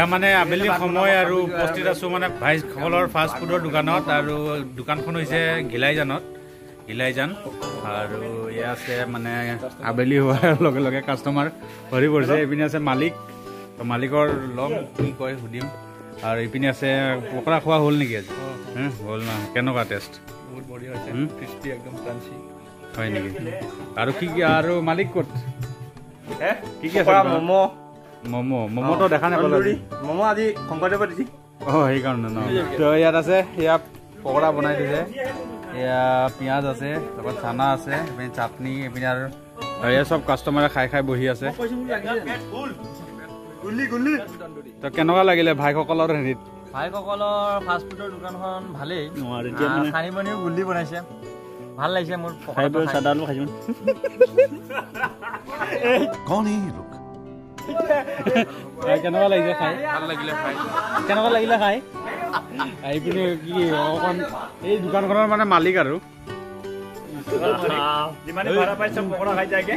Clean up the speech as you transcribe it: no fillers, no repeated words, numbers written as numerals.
এয়া মানে আবেলি সময় আৰু উপস্থিত আছো মানে ভাইসকলৰ ফাষ্ট ফুডৰ দোকানত আৰু দোকানখন হৈছে ঘিলাইজান আৰু এয়া আছে মানে আবেলি হোৱাৰ লগে লগে কাষ্টমাৰ ভৰি পৰিছে এইপিনে আছে মালিক মালিকৰ লম কি কয় সুধিম আৰু এইপিনে আছে পকৰা খোৱা হ'ল নেকি আজি হ'ল না কেনেকুৱা টেষ্ট বহুত বঢ়িয়া হৈছে ক্ৰিস্পি একদম ক্ৰাঞ্চি হয় নেকি আৰু কি আৰু মালিক ক'ত কি কি আছে মমোটো দেখা নাপালো মমো আজি শংকৰদেৱত দিছি সেইকাৰণে ন তো ইয়াত আছে এয়া পকৰা বনাই দিছে এয়া পিঁয়াজ আছে লগত চানা আছে এইপিনে চাটনি এইপিনে আৰু এয়া চব কাষ্টমাৰে খাই খাই বহি আছে তো কেনেকুৱা লাগিলে ভাইসকলৰ হেৰিত ভাইসকলৰ ফাষ্ট ফুডৰ দোকানখন ভালেই খানিমনিৰ গুল্লি বনাইছে ভাল লাগিছে মোৰ কেনেকুৱা লাগিলে খাই ভাল লাগিলে খাই কেনেকুৱা লাগিলে খাই এইপিনে কি অকণ এই দোকানখনৰ মানে মালিক আৰু যিমানে ভাড়া পাইছে পকৰা খাই যায়গে